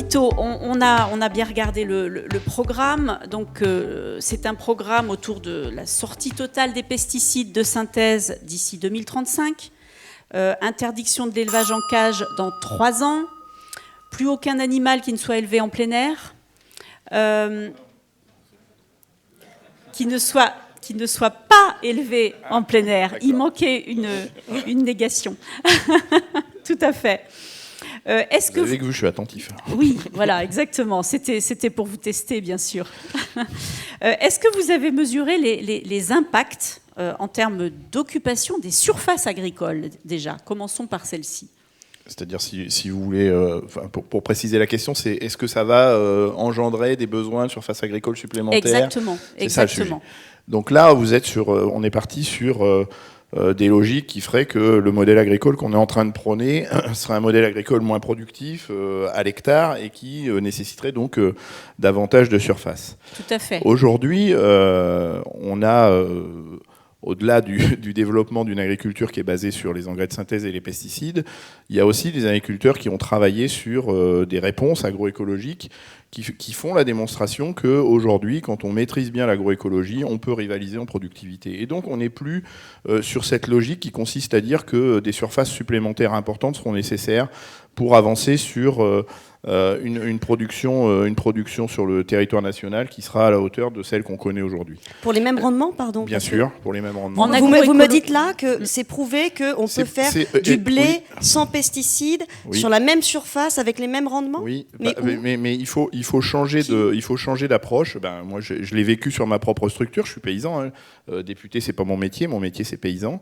Vito, on a bien regardé le programme. Donc, c'est un programme autour de la sortie totale des pesticides de synthèse d'ici 2035, interdiction de l'élevage en cage dans 3 ans, plus aucun animal qui ne soit élevé en plein air, qui ne soit pas élevé en plein air. Il manquait une négation. Tout à fait. Est-ce que vous savez que je suis attentif. Oui, voilà, exactement. C'était pour vous tester, bien sûr. Est-ce que vous avez mesuré les impacts en termes d'occupation des surfaces agricoles, déjà? Commençons par celle-ci. C'est-à-dire, si vous voulez, pour préciser la question, c'est est-ce que ça va engendrer des besoins de surface agricole supplémentaires? Exactement. Donc là, on est parti sur des logiques qui feraient que le modèle agricole qu'on est en train de prôner serait un modèle agricole moins productif à l'hectare et qui nécessiterait donc davantage de surface. Tout à fait. Aujourd'hui, on a, au-delà du développement d'une agriculture qui est basée sur les engrais de synthèse et les pesticides, il y a aussi des agriculteurs qui ont travaillé sur des réponses agroécologiques qui font la démonstration qu'aujourd'hui, quand on maîtrise bien l'agroécologie, on peut rivaliser en productivité. Et donc, on n'est plus sur cette logique qui consiste à dire que des surfaces supplémentaires importantes seront nécessaires pour avancer sur une production sur le territoire national qui sera à la hauteur de celle qu'on connaît aujourd'hui. Pour les mêmes rendements, pardon? Bien sûr, pour les mêmes rendements. Vous me dites là que c'est prouvé qu'on peut faire du blé sans pesticides sur la même surface avec les mêmes rendements? Oui, mais il faut changer d'approche. Moi, je l'ai vécu sur ma propre structure. Je suis paysan. Député, c'est pas mon métier c'est paysan.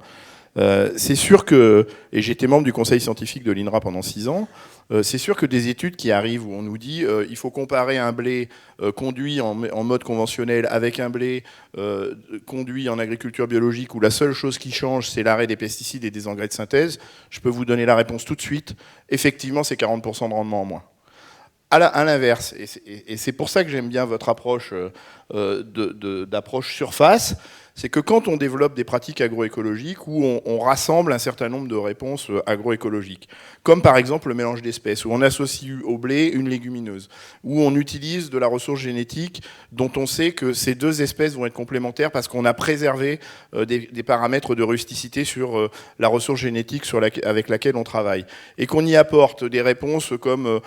C'est sûr que, et j'étais membre du conseil scientifique de l'INRA pendant 6 ans, c'est sûr que des études qui arrivent où on nous dit il faut comparer un blé conduit en mode conventionnel avec un blé conduit en agriculture biologique où la seule chose qui change c'est l'arrêt des pesticides et des engrais de synthèse, je peux vous donner la réponse tout de suite. Effectivement, c'est 40% de rendement en moins. À l'inverse, et c'est pour ça que j'aime bien votre approche d'approche surface, c'est que quand on développe des pratiques agroécologiques où on rassemble un certain nombre de réponses agroécologiques, comme par exemple le mélange d'espèces, où on associe au blé une légumineuse, où on utilise de la ressource génétique dont on sait que ces deux espèces vont être complémentaires parce qu'on a préservé des paramètres de rusticité sur la ressource génétique avec laquelle on travaille, et qu'on y apporte des réponses comme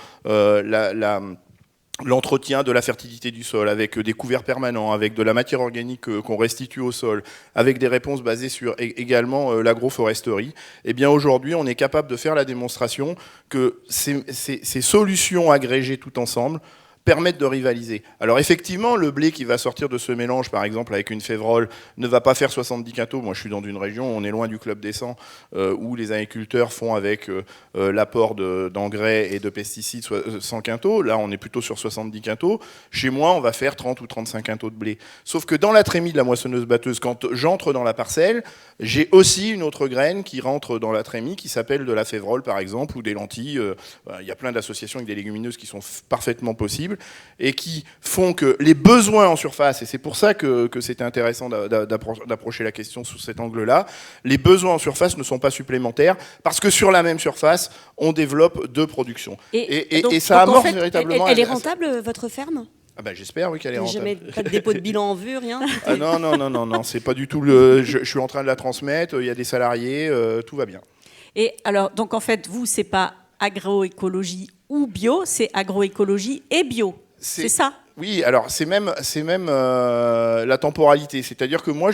l'entretien de la fertilité du sol, avec des couverts permanents, avec de la matière organique qu'on restitue au sol, avec des réponses basées sur également l'agroforesterie, eh bien aujourd'hui on est capable de faire la démonstration que ces solutions agrégées tout ensemble permettent de rivaliser. Alors effectivement, le blé qui va sortir de ce mélange, par exemple avec une févrole, ne va pas faire 70 quintaux. Moi je suis dans une région, on est loin du club des 100, où les agriculteurs font avec l'apport d'engrais et de pesticides 100 quintaux. Là on est plutôt sur 70 quintaux. Chez moi on va faire 30 ou 35 quintaux de blé. Sauf que dans la trémie de la moissonneuse-batteuse, quand j'entre dans la parcelle, j'ai aussi une autre graine qui rentre dans la trémie qui s'appelle de la févrole par exemple, ou des lentilles. Il y a plein d'associations avec des légumineuses qui sont parfaitement possibles et qui font que les besoins en surface, et c'est pour ça que c'était intéressant d'approcher la question sous cet angle-là, les besoins en surface ne sont pas supplémentaires parce que sur la même surface, on développe deux productions. Et ça amorce véritablement... Elle est rentable, votre ferme ? J'espère, oui, qu'elle est rentable. Jamais pas de dépôt de bilan en vue, rien. Non, c'est pas du tout je suis en train de la transmettre, il y a des salariés, tout va bien. Et alors, donc en fait, vous, c'est pas agroécologie ou bio, c'est agroécologie et bio. C'est ça? Oui, alors c'est même la temporalité. C'est-à-dire que moi,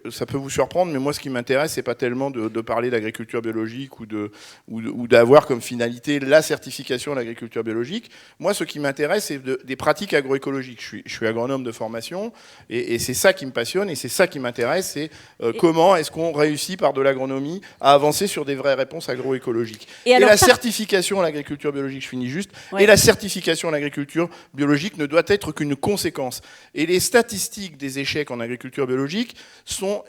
ça peut vous surprendre, mais moi, ce qui m'intéresse, c'est pas tellement de parler d'agriculture biologique ou d'avoir comme finalité la certification de l'agriculture biologique. Moi, ce qui m'intéresse, c'est des pratiques agroécologiques. Je suis agronome de formation, et c'est ça qui me passionne, et c'est ça qui m'intéresse, c'est comment est-ce qu'on réussit par de l'agronomie à avancer sur des vraies réponses agroécologiques. Et la certification à l'agriculture biologique, je finis juste, et la certification à l'agriculture biologique ne doit être être qu'une conséquence. Et les statistiques des échecs en agriculture biologique sont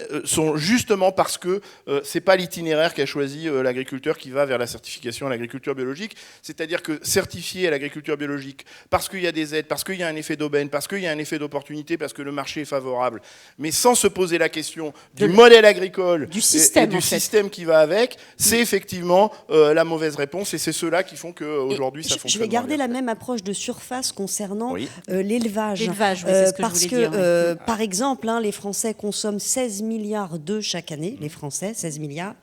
justement parce que c'est pas l'itinéraire qu'a choisi l'agriculteur qui va vers la certification à l'agriculture biologique. C'est-à-dire que certifier à l'agriculture biologique, parce qu'il y a des aides, parce qu'il y a un effet d'aubaine, parce qu'il y a un effet d'opportunité, parce que le marché est favorable, mais sans se poser la question du modèle agricole du système, et du système qui va avec, c'est effectivement la mauvaise réponse, et c'est ceux-là qui font qu'aujourd'hui ça fonctionne. Je vais garder la même approche de surface concernant l'élevage. L'élevage, oui, c'est ce que parce je voulais dire. Par exemple, les Français consomment 16 milliards d'œufs chaque année, les Français, 16 milliards.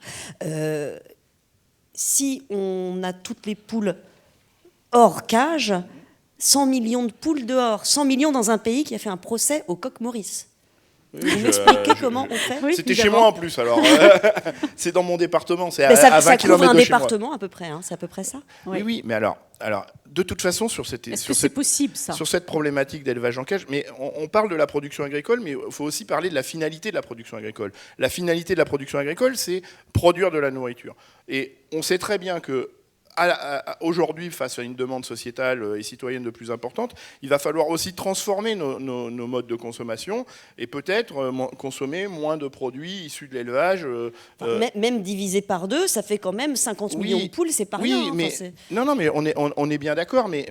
Si on a toutes les poules hors cage, 100 millions de poules dehors, 100 millions dans un pays qui a fait un procès au coq Maurice. Vous m'expliquez comment on fait? C'était chez moi en plus, alors. C'est dans mon département, c'est à 20 km de chez moi. Ça couvre un département à peu près, c'est à peu près ça. Oui, mais alors, de toute façon, sur cette problématique d'élevage en cage, mais on parle de la production agricole, mais il faut aussi parler de la finalité de la production agricole. La finalité de la production agricole, c'est produire de la nourriture. Et on sait très bien que aujourd'hui, face à une demande sociétale et citoyenne de plus importante, il va falloir aussi transformer nos modes de consommation et peut-être consommer moins de produits issus de l'élevage. Même divisé par 2, ça fait quand même 50 millions de poules, c'est pas rien. Mais, non, mais on est bien d'accord, mais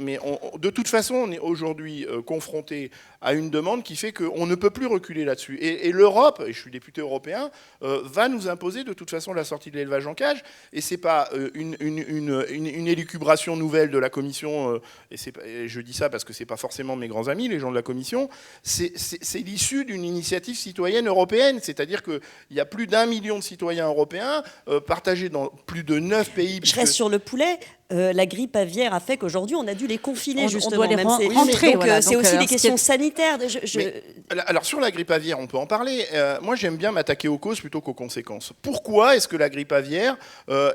de toute façon, on est aujourd'hui confronté à une demande qui fait qu'on ne peut plus reculer là-dessus. Et l'Europe, et je suis député européen, va nous imposer de toute façon la sortie de l'élevage en cage, et c'est pas une élucubration nouvelle de la Commission, et je dis ça parce que c'est pas forcément mes grands amis, les gens de la Commission, c'est l'issue d'une initiative citoyenne européenne, c'est-à-dire qu'il y a plus d'1 million de citoyens européens partagés dans plus de 9 pays. Je reste sur le poulet. La grippe aviaire a fait qu'aujourd'hui, on a dû les confiner, justement. On doit les rentrer. Donc, c'est aussi des questions sanitaires. Alors, sur la grippe aviaire, on peut en parler. Moi, j'aime bien m'attaquer aux causes plutôt qu'aux conséquences. Pourquoi est-ce que la grippe aviaire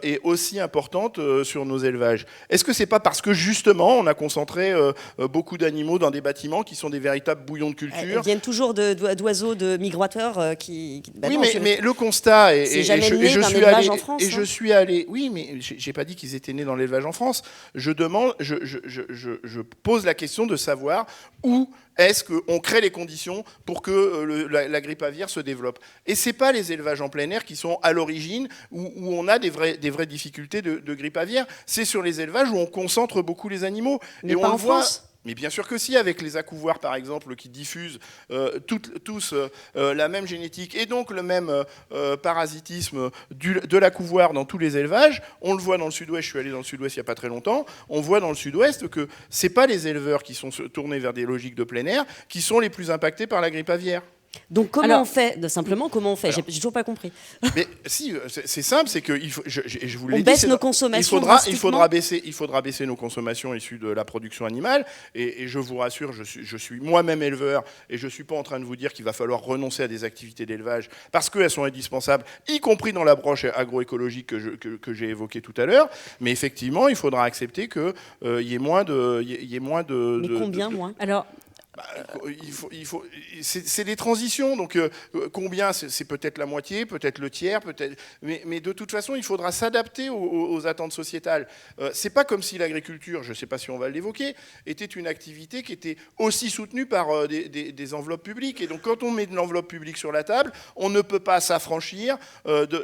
est aussi importante sur nos élevages? Est-ce que c'est pas parce que, justement, on a concentré beaucoup d'animaux dans des bâtiments qui sont des véritables bouillons de culture? Ils viennent toujours d'oiseaux, de migrateurs qui... Oui, mais le constat... Je suis allé... Oui, mais j'ai pas dit qu'ils étaient nés dans l'élevage en France. Je pose la question de savoir où est-ce qu'on crée les conditions pour que la grippe aviaire se développe. Et ce n'est pas les élevages en plein air qui sont à l'origine où on a des vraies difficultés de grippe aviaire. C'est sur les élevages où on concentre beaucoup les animaux. Mais pas en France. Mais bien sûr que si, avec les accouvoirs par exemple qui diffusent tous la même génétique et donc le même parasitisme de l'accouvoir dans tous les élevages, on le voit dans le sud-ouest, je suis allé dans le sud-ouest il n'y a pas très longtemps, on voit dans le sud-ouest que ce n'est pas les éleveurs qui sont tournés vers des logiques de plein air qui sont les plus impactés par la grippe aviaire. Donc comment on fait? Simplement, comment on fait? J'ai toujours pas compris. Mais si, c'est simple, c'est que je vous l'ai dit, baisse nos consommations. Il faudra baisser nos consommations issues de la production animale. Et je vous rassure, je suis moi-même éleveur et je suis pas en train de vous dire qu'il va falloir renoncer à des activités d'élevage parce qu'elles sont indispensables, y compris dans l'approche agroécologique que j'ai évoquée tout à l'heure. Mais effectivement, il faudra accepter qu'il y ait moins de, Mais combien moins? Alors. C'est des transitions, donc combien? C'est peut-être la moitié, peut-être le tiers, peut-être. Mais de toute façon, il faudra s'adapter aux attentes sociétales. C'est pas comme si l'agriculture, je ne sais pas si on va l'évoquer, était une activité qui était aussi soutenue par des enveloppes publiques. Et donc, quand on met de l'enveloppe publique sur la table, on ne peut pas s'affranchir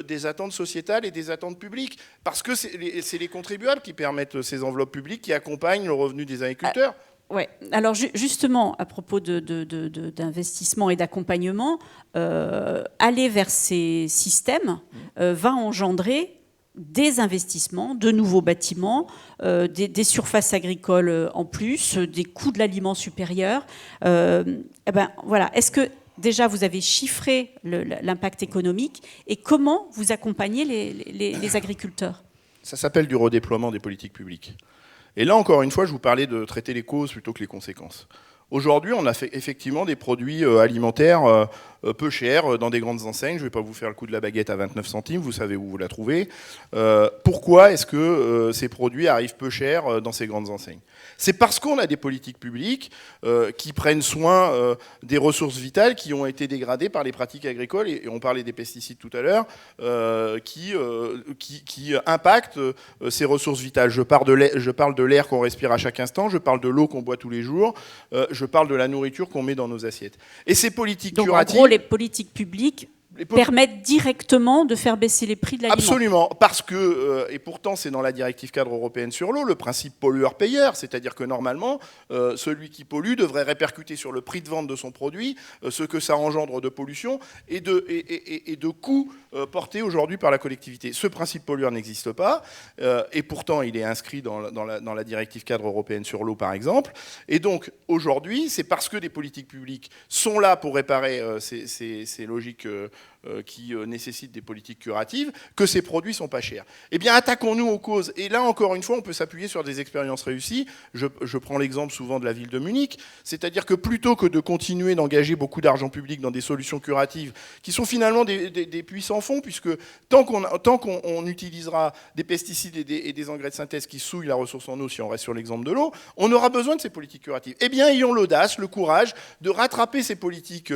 des attentes sociétales et des attentes publiques, parce que c'est les contribuables qui permettent ces enveloppes publiques, qui accompagnent le revenu des agriculteurs. Oui, alors justement, à propos d'investissement et d'accompagnement, aller vers ces systèmes va engendrer des investissements, de nouveaux bâtiments, des surfaces agricoles en plus, des coûts de l'aliment supérieurs. Voilà. Est-ce que déjà vous avez chiffré l'impact économique et comment vous accompagnez les agriculteurs? Ça s'appelle du redéploiement des politiques publiques. Et là, encore une fois, je vous parlais de traiter les causes plutôt que les conséquences. Aujourd'hui, on a fait effectivement des produits alimentaires peu cher dans des grandes enseignes. Je ne vais pas vous faire le coup de la baguette à 29 centimes, vous savez où vous la trouvez. Pourquoi est-ce que ces produits arrivent peu cher dans ces grandes enseignes ? C'est parce qu'on a des politiques publiques qui prennent soin des ressources vitales qui ont été dégradées par les pratiques agricoles, et on parlait des pesticides tout à l'heure, qui impactent ces ressources vitales. Je parle de l'air qu'on respire à chaque instant, je parle de l'eau qu'on boit tous les jours, je parle de la nourriture qu'on met dans nos assiettes. Et ces politiques curatives... En gros, les politiques publiques permettent directement de faire baisser les prix de l'aliment. Absolument, parce que, et pourtant c'est dans la directive cadre européenne sur l'eau, le principe pollueur-payeur, c'est-à-dire que normalement, celui qui pollue devrait répercuter sur le prix de vente de son produit ce que ça engendre de pollution et de coûts portés aujourd'hui par la collectivité. Ce principe pollueur n'existe pas, et pourtant il est inscrit dans la directive cadre européenne sur l'eau, par exemple. Et donc, aujourd'hui, c'est parce que des politiques publiques sont là pour réparer ces logiques qui nécessitent des politiques curatives, que ces produits sont pas chers. Eh bien, attaquons-nous aux causes. Et là, encore une fois, on peut s'appuyer sur des expériences réussies. Je prends l'exemple souvent de la ville de Munich, c'est-à-dire que plutôt que de continuer d'engager beaucoup d'argent public dans des solutions curatives, qui sont finalement des puits sans fond, puisque tant qu'on utilisera des pesticides et des engrais de synthèse qui souillent la ressource en eau, si on reste sur l'exemple de l'eau, on aura besoin de ces politiques curatives. Eh bien, ayons l'audace, le courage de rattraper ces politiques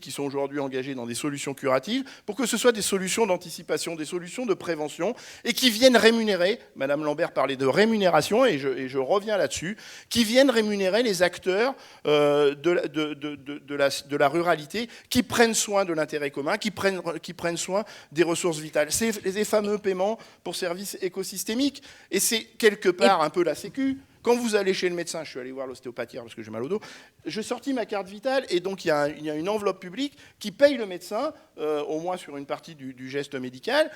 qui sont aujourd'hui engagées dans des solutions curatives, pour que ce soit des solutions d'anticipation, des solutions de prévention, et qui viennent rémunérer, Madame Lambert parlait de rémunération, et je reviens là-dessus, qui viennent rémunérer les acteurs de la ruralité, qui prennent soin de l'intérêt commun, qui prennent soin des ressources vitales. C'est les fameux paiements pour services écosystémiques, et c'est quelque part un peu la sécu. Quand vous allez chez le médecin, je suis allé voir l'ostéopathe hier parce que j'ai mal au dos, je sortis ma carte vitale et donc il y a une enveloppe publique qui paye le médecin, au moins sur une partie du geste médical,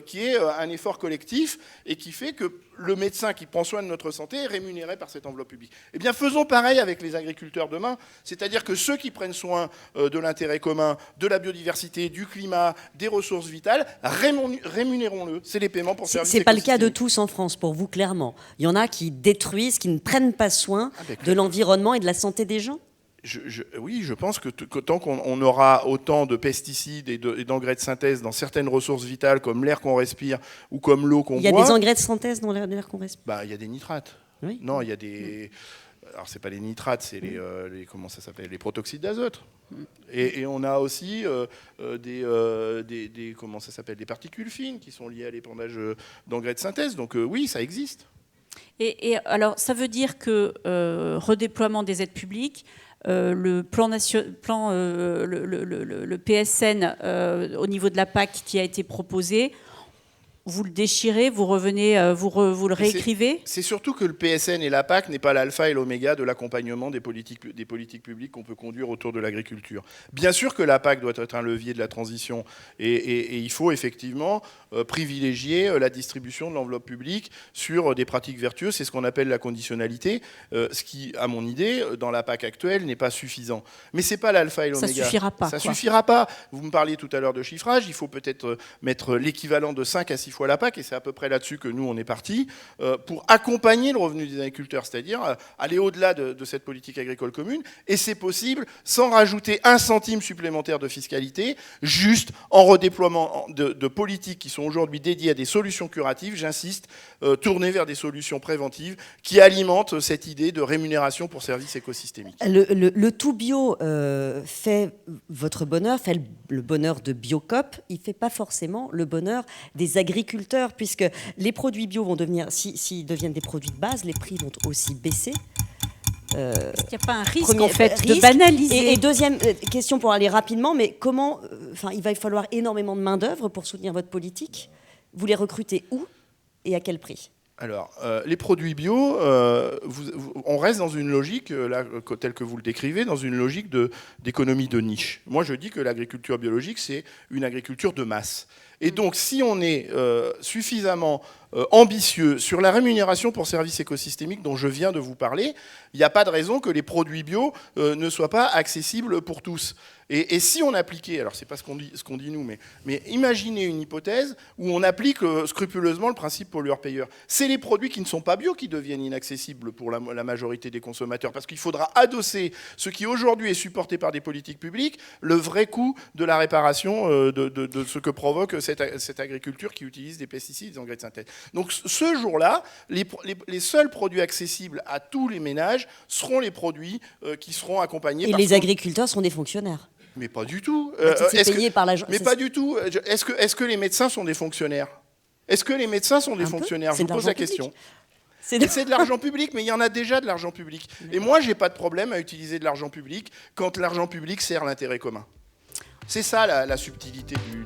qui est un effort collectif et qui fait que le médecin qui prend soin de notre santé est rémunéré par cette enveloppe publique. Eh bien, faisons pareil avec les agriculteurs demain, c'est-à-dire que ceux qui prennent soin de l'intérêt commun, de la biodiversité, du climat, des ressources vitales, rémunérons-le. C'est les paiements pour services écosystémiques. C'est pas le cas de tous en France, pour vous, clairement. Il y en a qui détruisent, qui ne prennent pas soin de l'environnement et de la santé des gens. Oui, je pense que tant qu'on aura autant de pesticides et d'engrais de synthèse dans certaines ressources vitales, comme l'air qu'on respire ou comme l'eau qu'on boit... Il y a des engrais de synthèse dans l'air qu'on respire. Bah, il y a des nitrates. Oui. Non, il y a des... Alors, c'est pas les nitrates, c'est comment ça s'appelle, les protoxydes d'azote. Et on a aussi comment ça s'appelle, des particules fines qui sont liées à l'épandage d'engrais de synthèse. Donc oui, ça existe. Et alors, ça veut dire que redéploiement des aides publiques, le PSN au niveau de la PAC qui a été proposé, vous le déchirez, vous revenez, vous le réécrivez. C'est surtout que le PSN et la PAC n'est pas l'alpha et l'oméga de l'accompagnement des politiques publiques qu'on peut conduire autour de l'agriculture. Bien sûr que la PAC doit être un levier de la transition et il faut effectivement privilégier la distribution de l'enveloppe publique sur des pratiques vertueuses. C'est ce qu'on appelle la conditionnalité, ce qui, à mon idée, dans la PAC actuelle, n'est pas suffisant. Mais c'est pas l'alpha et l'oméga. Ça suffira pas. Ça suffira pas. Vous me parliez tout à l'heure de chiffrage. Il faut peut-être mettre l'équivalent de 5 à 6 fois la PAC, et c'est à peu près là-dessus que nous, on est partis, pour accompagner le revenu des agriculteurs, c'est-à-dire aller au-delà de cette politique agricole commune, et c'est possible sans rajouter un centime supplémentaire de fiscalité, juste en redéploiement de politiques qui sont aujourd'hui dédiées à des solutions curatives, j'insiste, tournées vers des solutions préventives qui alimentent cette idée de rémunération pour services écosystémiques. Le tout bio fait votre bonheur, fait le bonheur de Biocop, il ne fait pas forcément le bonheur des agriculteurs, puisque les produits bio vont devenir, s'ils deviennent des produits de base, les prix vont aussi baisser. Il n'y a pas un risque, en fait, de banaliser. Et deuxième question pour aller rapidement, mais comment, il va falloir énormément de main-d'œuvre pour soutenir votre politique. Vous les recrutez où et à quel prix ? Alors, les produits bio, on reste dans une logique, là, telle que vous le décrivez, dans une logique d'économie de niche. Moi, je dis que l'agriculture biologique, c'est une agriculture de masse. Et donc, si on est suffisamment ambitieux sur la rémunération pour services écosystémiques dont je viens de vous parler, il n'y a pas de raison que les produits bio ne soient pas accessibles pour tous. Et si on appliquait, alors c'est pas ce qu'on dit nous, mais imaginez une hypothèse où on applique scrupuleusement le principe pollueur-payeur. C'est les produits qui ne sont pas bio qui deviennent inaccessibles pour la majorité des consommateurs, parce qu'il faudra adosser ce qui aujourd'hui est supporté par des politiques publiques, le vrai coût de la réparation de ce que provoque cette agriculture qui utilise des pesticides, des engrais de synthèse. Donc ce jour-là, les seuls produits accessibles à tous les ménages seront les produits qui seront accompagnés par... Et les agriculteurs sont des fonctionnaires. Mais pas du tout. C'est payé par la... Mais pas du tout. Est-ce que les médecins sont des fonctionnaires ? Est-ce que les médecins sont des fonctionnaires ? Je vous pose la question. C'est de l'argent public, mais il y en a déjà de l'argent public. Et moi, j'ai pas de problème à utiliser de l'argent public quand l'argent public sert l'intérêt commun. C'est ça la subtilité du